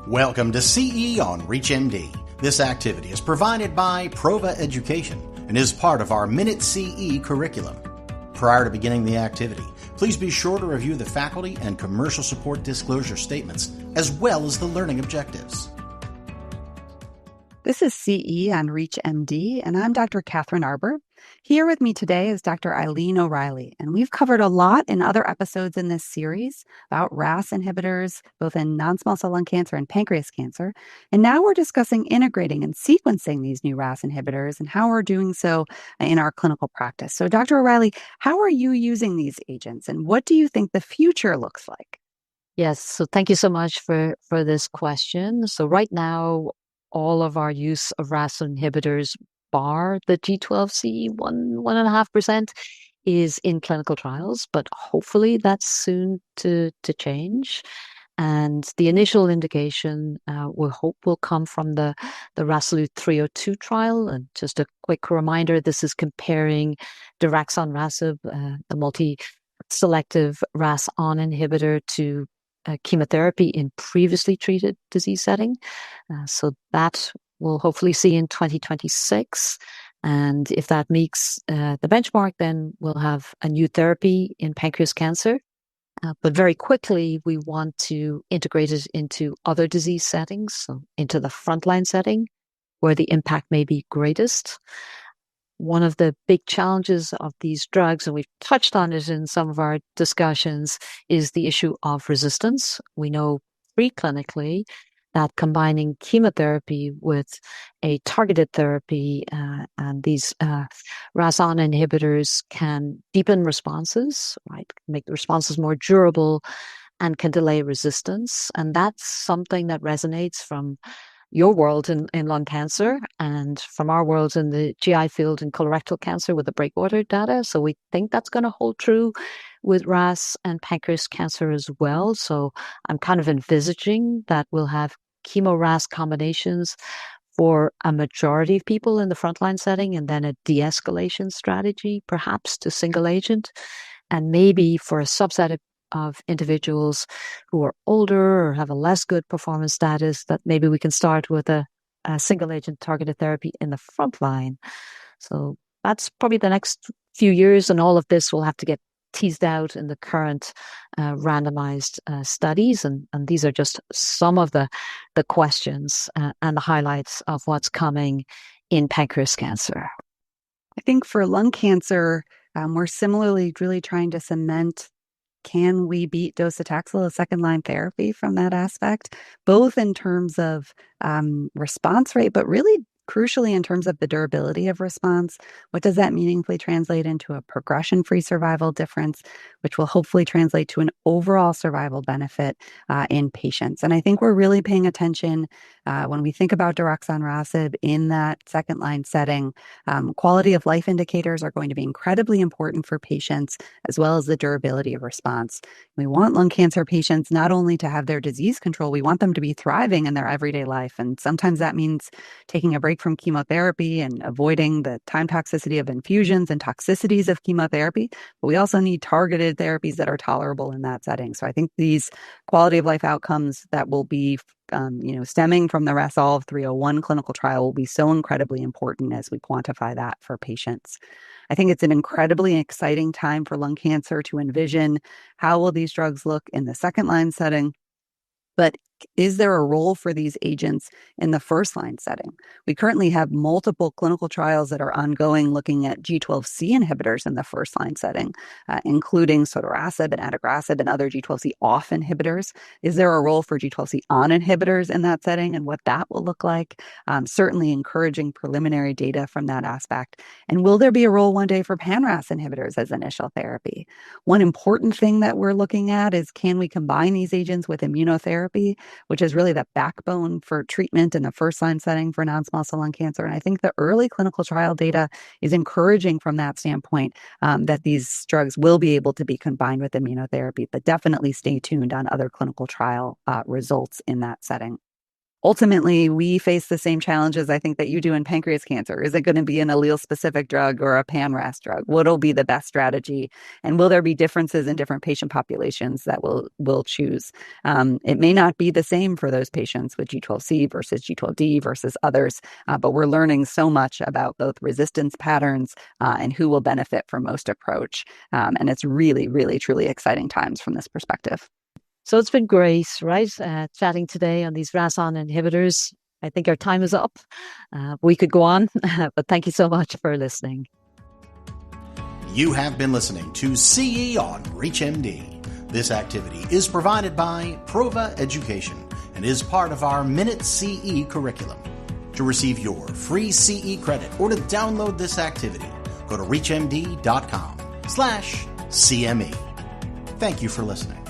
Welcome to CE on ReachMD. This activity is provided by Prova Education and is part of our Minute CE curriculum. Prior to beginning the activity, please be sure to review the faculty and commercial support disclosure statements as well as the learning objectives. This is CE on ReachMD, and I'm Dr. Kathryn Arbour. Here with me today is Dr. Eileen O'Reilly, and we've covered a lot in other episodes in this series about RAS inhibitors, both in non-small cell lung cancer and pancreas cancer. And now we're discussing integrating and sequencing these new RAS inhibitors and how we're doing so in our clinical practice. So, Dr. O'Reilly, how are you using these agents, and what do you think the future looks like? Yes, so thank you so much for this question. So right now, all of our use of RAS inhibitors, bar the G12C 1.5%, is in clinical trials, but hopefully that's soon to change. And the initial indication we hope will come from the RASolute 302 trial. And just a quick reminder, this is comparing daraxonrasib, the multi-selective RAS-on inhibitor, to chemotherapy in previously treated disease setting. So that we'll hopefully see in 2026. And if that meets the benchmark, then we'll have a new therapy in pancreas cancer. But very quickly, we want to integrate it into other disease settings, so into the frontline setting where the impact may be greatest. One of the big challenges of these drugs, and we've touched on it in some of our discussions, is the issue of resistance. We know preclinically that combining chemotherapy with a targeted therapy and these RAS-on inhibitors can deepen responses, right? Make the responses more durable and can delay resistance. And that's something that resonates from your world in lung cancer and from our world in the GI field in colorectal cancer with the breakwater data. So we think that's going to hold true with RAS and pancreas cancer as well. So I'm kind of envisaging that we'll have chemo-RAS combinations for a majority of people in the frontline setting, and then a de-escalation strategy, perhaps to single agent, and maybe for a subset of individuals who are older or have a less good performance status, that maybe we can start with a single agent targeted therapy in the front line. So that's probably the next few years, and all of this will have to get teased out in the current randomized studies. And these are just some of the questions and the highlights of what's coming in pancreas cancer. I think for lung cancer, we're similarly really trying to cement, can we beat docetaxel as second-line therapy from that aspect, both in terms of response rate, but really crucially in terms of the durability of response? What does that meaningfully translate into a progression-free survival difference, which will hopefully translate to an overall survival benefit in patients? And I think we're really paying attention when we think about daraxonrasib in that second-line setting. Quality of life indicators are going to be incredibly important for patients, as well as the durability of response. We want lung cancer patients not only to have their disease control, we want them to be thriving in their everyday life. And sometimes that means taking a break from chemotherapy and avoiding the time toxicity of infusions and toxicities of chemotherapy. But we also need targeted therapies that are tolerable in that setting. So I think these quality of life outcomes that will be stemming from the RASolve 301 clinical trial will be so incredibly important as we quantify that for patients. I think it's an incredibly exciting time for lung cancer to envision how will these drugs look in the second line setting. But is there a role for these agents in the first line setting? We currently have multiple clinical trials that are ongoing looking at G12C inhibitors in the first line setting, including zoldonrasib and adagrasib and other G12C off inhibitors. Is there a role for G12C on inhibitors in that setting and what that will look like? Certainly encouraging preliminary data from that aspect. And will there be a role one day for pan-RAS inhibitors as initial therapy? One important thing that we're looking at is, can we combine these agents with immunotherapy, which is really the backbone for treatment in the first-line setting for non-small cell lung cancer. And I think the early clinical trial data is encouraging from that standpoint, that these drugs will be able to be combined with immunotherapy, but definitely stay tuned on other clinical trial results in that setting. ultimately, we face the same challenges, I think, that you do in pancreas cancer. Is it going to be an allele-specific drug or a pan-RAS drug? What will be the best strategy? And will there be differences in different patient populations that we'll choose? It may not be the same for those patients with G12C versus G12D versus others, but we're learning so much about both resistance patterns and who will benefit from most approach. And it's really, really, truly exciting times from this perspective. So it's been great, right? Chatting today on these RAS-on inhibitors. I think our time is up. We could go on, but thank you so much for listening. You have been listening to CE on ReachMD. This activity is provided by Prova Education and is part of our Minute CE curriculum. To receive your free CE credit or to download this activity, go to reachmd.com/CME. Thank you for listening.